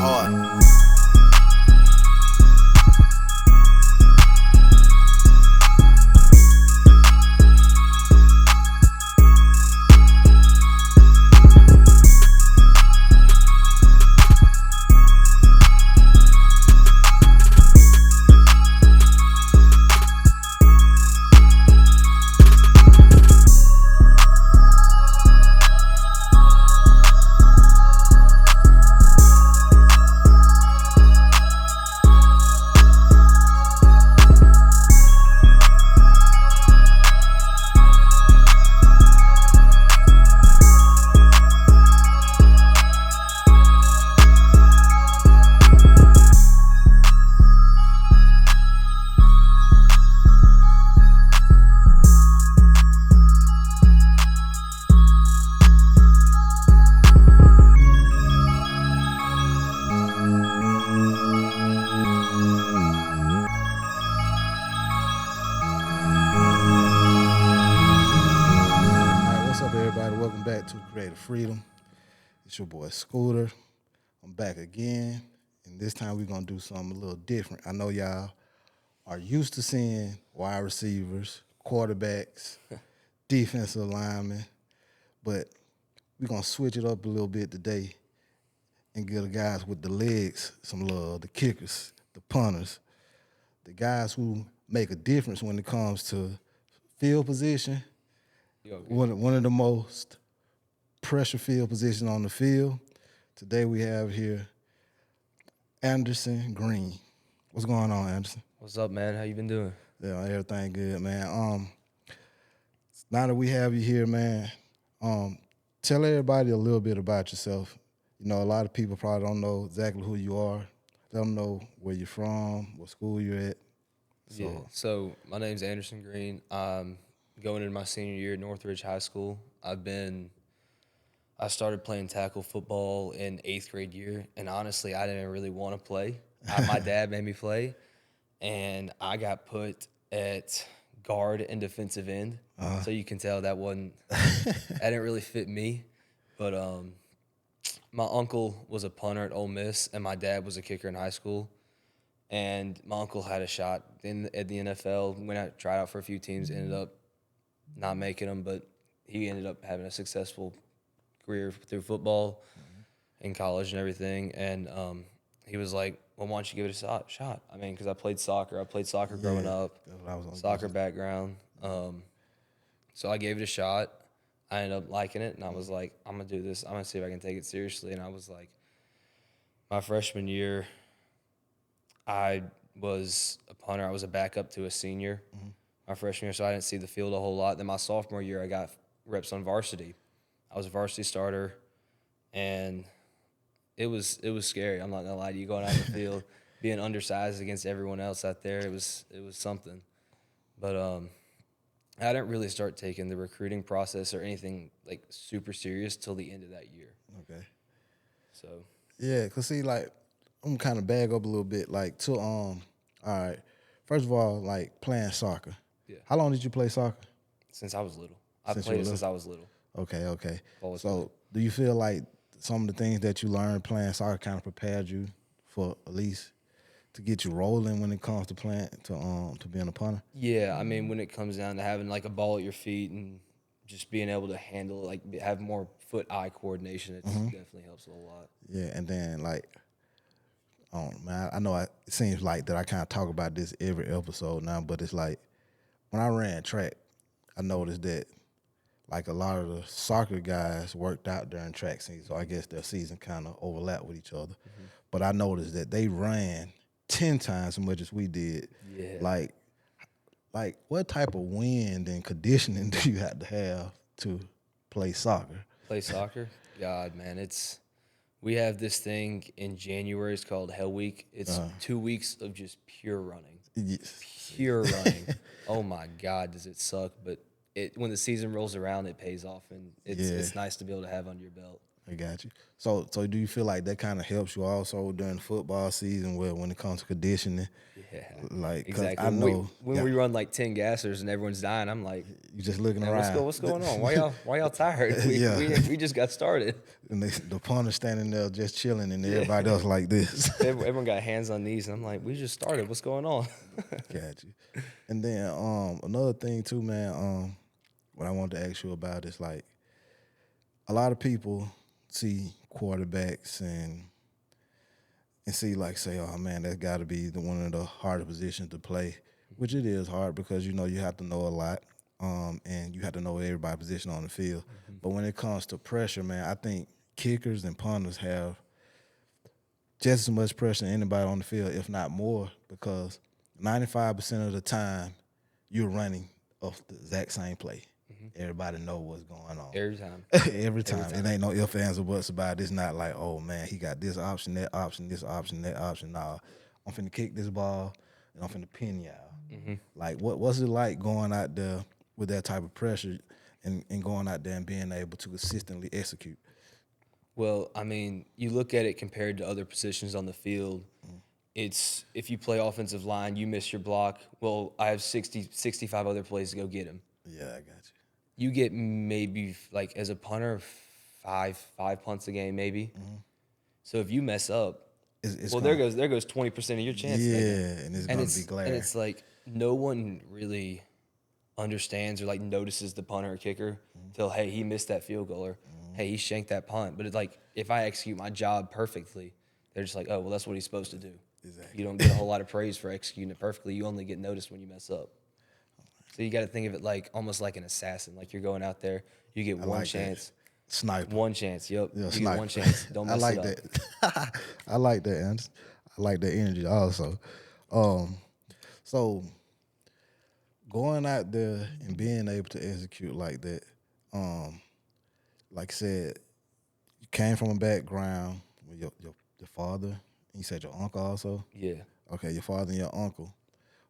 hard. Everybody, welcome back to Creative Freedom. It's your boy Scooter. I'm back again, and this time we're gonna do something a little different. I know y'all are used to seeing wide receivers, quarterbacks, defensive linemen, but we're gonna switch it up a little bit today and give the guys with the legs some love, the kickers, the punters, the guys who make a difference when it comes to field position. One of the most pressure field positions on the field. Today we have here Anderson Green. What's going on, Anderson? What's up, man? How you been doing? Yeah, everything good, man. Now that we have you here, man, tell everybody a little bit about yourself. You know, a lot of people probably don't know exactly who you are. Let them know where you're from, what school you're at. So my name's Anderson Green. Going into my senior year at Northridge High School. I started playing tackle football in 8th grade year, and honestly, I didn't really want to play. My dad made me play, and I got put at guard and defensive end. So you can tell that didn't really fit me. But my uncle was a punter at Ole Miss, and my dad was a kicker in high school. And my uncle had a shot at the NFL, went out, tried out for a few teams, ended up not making them, but he ended up having a successful career through football in college and everything. And he was like, well, why don't you give it a shot? I mean, because I played soccer. Growing up, soccer background. So I gave it a shot. I ended up liking it, and I was like, I'm going to do this. I'm going to see if I can take it seriously. And I was like, my freshman year, I was a punter. I was a backup to a senior. My freshman year, so I didn't see the field a whole lot. Then my sophomore year, I got reps on varsity. I was a varsity starter, and it was scary. I'm not gonna lie to you, going out in the field, being undersized against everyone else out there. It was something. But I didn't really start taking the recruiting process or anything like super serious till the end of that year. Okay. So yeah, cause see, like I'm kind of bag up a little bit, like to all right. First of all, like playing soccer. Yeah. How long did you play soccer? Since I was little. I've played it since I was little. Okay. Always so played. do you feel like some of the things that you learned playing soccer kind of prepared you for at least to get you rolling when it comes to playing to being a punter? Yeah, I mean, when it comes down to having like a ball at your feet and just being able to handle, like have more foot-eye coordination, it definitely helps a lot. Yeah, and then like, man, I know it seems like that I kind of talk about this every episode now, but it's like when I ran track, I noticed that like a lot of the soccer guys worked out during track season, so I guess their season kind of overlapped with each other. But I noticed that they ran 10 times as much as we did. Yeah. Like what type of wind and conditioning do you have to play soccer? Play soccer? God, man, we have this thing in January. It's called Hell Week. It's 2 weeks of just pure running. Yes. Pure running. Oh my God, does it suck? But when the season rolls around, it pays off, and it's nice to be able to have under your belt. I got you. So do you feel like that kind of helps you also during football season, where when it comes to conditioning, Yeah, like, cause exactly. I know, When yeah, we run like 10 gassers and everyone's dying, I'm like, you just looking man, around. what's going on? Why y'all tired? Yeah, We just got started. and the punter standing there just chilling, and Yeah. everybody else like this. Everyone got hands on knees, and I'm like, we just started. What's going on? Got you. And then another thing too, man. What I wanted to ask you about is like a lot of people see quarterbacks and see like say, oh man, that's got to be one of the harder positions to play, which it is hard because you have to know a lot, and you have to know everybody's position on the field. But when it comes to pressure, man, I think kickers and punters have just as much pressure as anybody on the field, if not more, because 95% of the time you're running off the exact same play. Everybody know what's going on. Every time. Every time. It ain't no ifs, ands, or buts about it. It's not like, oh man, he got this option, that option, this option, that option. Nah, I'm finna kick this ball and I'm finna pin y'all. Like, what's it like going out there with that type of pressure and going out there and being able to consistently execute? Well, I mean, you look at it compared to other positions on the field. It's if you play offensive line, you miss your block. Well, I have 65 other plays to go get him. Yeah, I got You get maybe like as a punter, five punts a game maybe. So if you mess up, It's well, gonna, there goes 20% of your chance. yeah, and it's gonna be glad. And it's like no one really understands or like notices the punter or kicker till hey he missed that field goal or hey he shanked that punt. But it's like if I execute my job perfectly, they're just like, oh well, that's what he's supposed to do. Exactly. You don't get a whole lot of praise for executing it perfectly. You only get noticed when you mess up. So you got to think of it like almost like an assassin. Like you're going out there, you get one like that. chance. Sniper. One chance. Yep. Yeah, You sniper. get one chance. Don't I mess like it up. that. I like that, Ernst. I like that energy also. Um, so going out there and being able to execute like that, like I said, you came from a background with your father. You said your uncle also. Yeah. Okay, your father and your uncle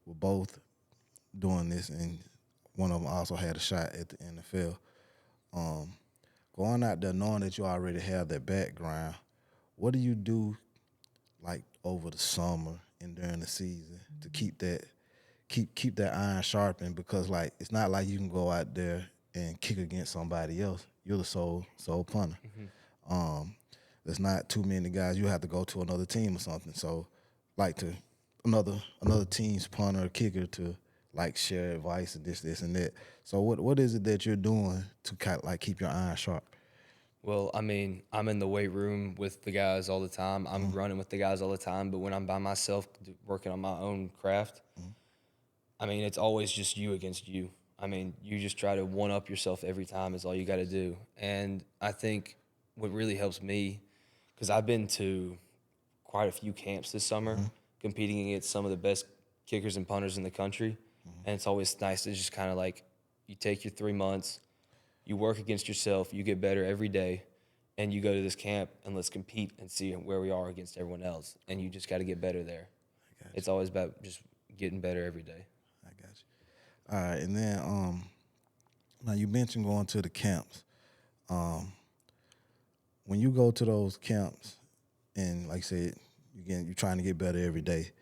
were both doing this, and one of them also had a shot at the NFL. Going out there knowing that you already have that background, what do you do like over the summer and during the season to keep that iron sharpened? Because like it's not like you can go out there and kick against somebody else. You're the sole punter. There's not too many guys. You have to go to another team or something. So like to another team's punter or kicker to like share advice and this and that. So what is it that you're doing to kind of like keep your iron sharp? Well, I mean, I'm in the weight room with the guys all the time. I'm running with the guys all the time. But when I'm by myself working on my own craft, I mean, it's always just you against you. I mean, you just try to one up yourself every time is all you got to do. And I think what really helps me, because I've been to quite a few camps this summer, competing against some of the best kickers and punters in the country. And it's always nice to just kind of like, you take your 3 months, you work against yourself, you get better every day, and you go to this camp and let's compete and see where we are against everyone else. And you just got to get better there. It's always about just getting better every day. I got you. All right, and then now you mentioned going to the camps. When you go to those camps, and like I said, you're trying to get better every day.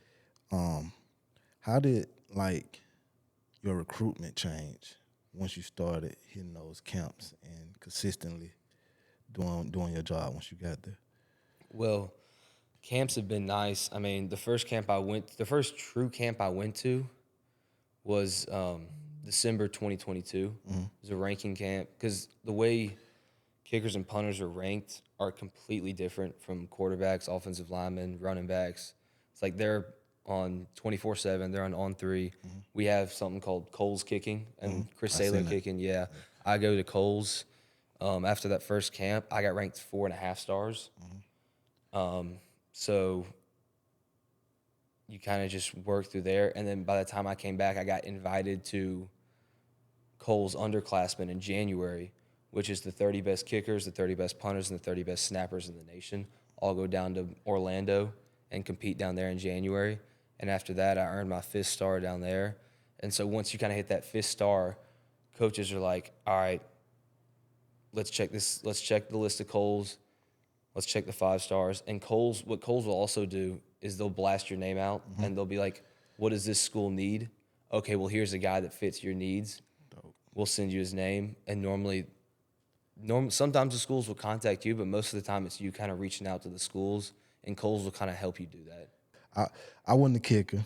How did like your recruitment change once you started hitting those camps and consistently doing your job once you got there? Well, camps have been nice. I mean, the first true camp I went to was December 2022. It was a ranking camp because the way kickers and punters are ranked are completely different from quarterbacks, offensive linemen, running backs. It's like they're on 24/7. They're on 3. We have something called Cole's kicking and Chris I Saylor seen that. kicking. Yeah, I go to Cole's. After that first camp, I got ranked 4.5 stars. So you kind of just work through there. And then by the time I came back, I got invited to Cole's underclassmen in January, which is the 30 best kickers, the 30 best punters, and the 30 best snappers in the nation. All go down to Orlando and compete down there in January. And after that, I earned my 5th star down there. And so once you kind of hit that 5th star, coaches are like, all right, let's check the list of Coles. Let's check the 5 stars. And what Coles will also do is they'll blast your name out, and they'll be like, what does this school need? Okay, well, here's a guy that fits your needs. We'll send you his name. And sometimes the schools will contact you, but most of the time it's you kind of reaching out to the schools, and Coles will kind of help you do that. I wasn't a kicker.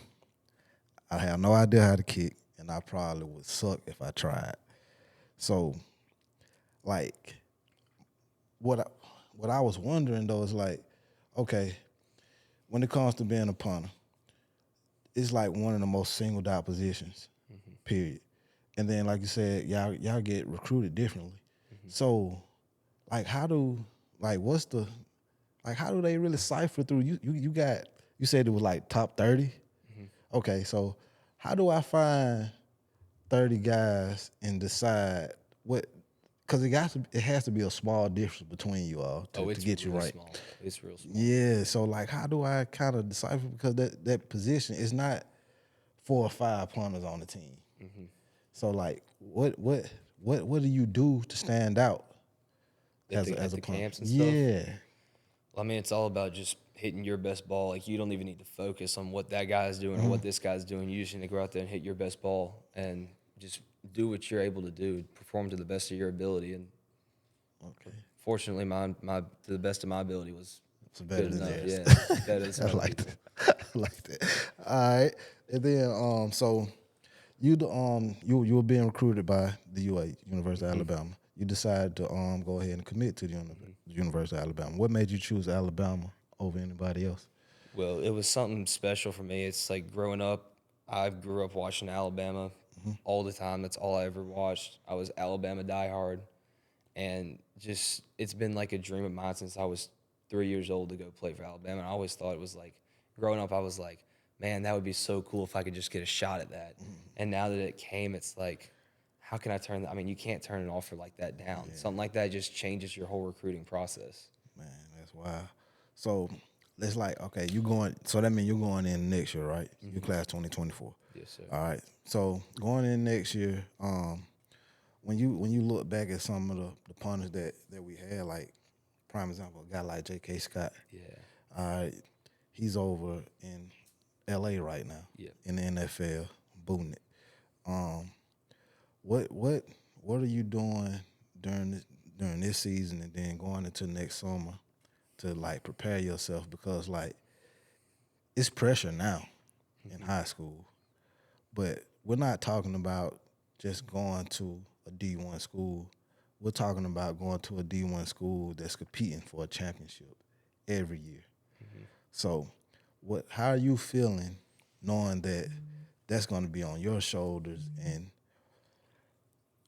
I have no idea how to kick, and I probably would suck if I tried. So, like, what I was wondering though is like, okay, when it comes to being a punter, it's like one of the most singled out positions, period. And then, like you said, y'all get recruited differently. So, like, how do they really cipher through you said it was like top 30? Okay, so how do I find 30 guys and decide what? Because it has to be a small difference between you all to get you right. Small. It's real small. Yeah, so like, how do I kind of decipher? Because that position is not 4 or 5 punters on the team. So like, what do you do to stand out as a punter? Camps and stuff? Yeah. Well, I mean, it's all about just hitting your best ball. Like, you don't even need to focus on what that guy's doing or what this guy's doing. You just need to go out there and hit your best ball and just do what you're able to do, perform to the best of your ability. And Okay. fortunately, to the best of my ability was better good than enough. theirs. Yeah, better than some I like people. that. I like that. All right, and then so you were being recruited by the UA, University of Alabama. You decided to go ahead and commit to the University of Alabama. What made you choose Alabama over anybody else? Well, it was something special for me. It's like growing up, I grew up watching Alabama all the time. That's all I ever watched. I was Alabama diehard, and just it's been like a dream of mine since I was 3 years old to go play for Alabama. And I always thought it was like, growing up, I was like, man, that would be so cool if I could just get a shot at that. And now that it came, it's like, how can I turn that? I mean, you can't turn an offer like that down. Yeah. Something like that just changes your whole recruiting process. Man, that's wild. So it's like, okay, so that means you're going in next year, right? Your class 2024. Yes, sir. All right. So going in next year, when you look back at some of the punters that we had, like prime example, a guy like J.K. Scott. Yeah. All right. He's over in L.A. right now. Yep. In the NFL, booting it. What are you doing during this season and then going into next summer to like prepare yourself, because like it's pressure now in high school, but we're not talking about just going to a D1 school. We're talking about going to a D1 school that's competing for a championship every year. So how are you feeling knowing that that's going to be on your shoulders, and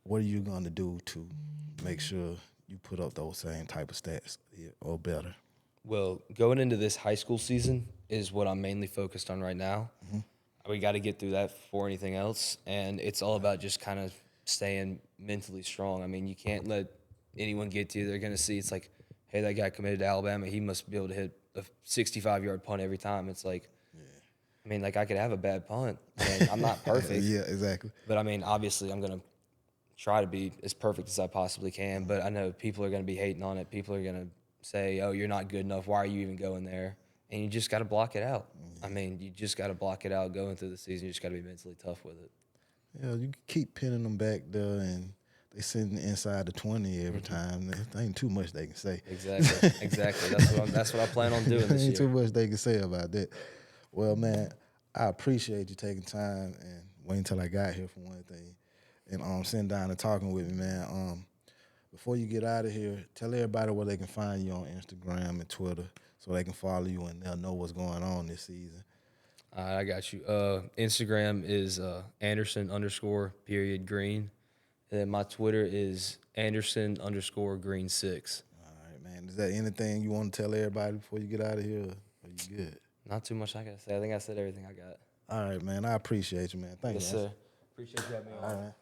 what are you going to do to make sure you put up those same type of stats or better? Well, going into this high school season is what I'm mainly focused on right now. We got to get through that before anything else, and it's all about just kind of staying mentally strong. I mean, you can't let anyone get to you. They're going to see it's like, hey, that guy committed to Alabama. He must be able to hit a 65-yard punt every time. It's like, I mean, like, I could have a bad punt. I mean, I'm not perfect. Yeah, exactly. But, I mean, obviously I'm going to try to be as perfect as I possibly can. But I know people are going to be hating on it. People are going to say, oh, you're not good enough. Why are you even going there? And you just got to block it out. I mean, you just got to block it out going through the season. You just got to be mentally tough with it. Yeah, you keep pinning them back there, and they sitting inside the 20 every time. There ain't too much they can say. Exactly. That's what I plan on doing this year. Ain't too much they can say about that. Well, man, I appreciate you taking time and waiting until I got here for one thing, and sitting down and talking with me, man. Before you get out of here, tell everybody where they can find you on Instagram and Twitter so they can follow you and they'll know what's going on this season. All right, I got you. Instagram is Anderson_Green. And then my Twitter is Anderson_Green6. All right, man. Is there anything you want to tell everybody before you get out of here? Or are you good? Not too much I got to say. I think I said everything I got. All right, man. I appreciate you, man. Thank you. Yes, sir. Appreciate you having me on. All right.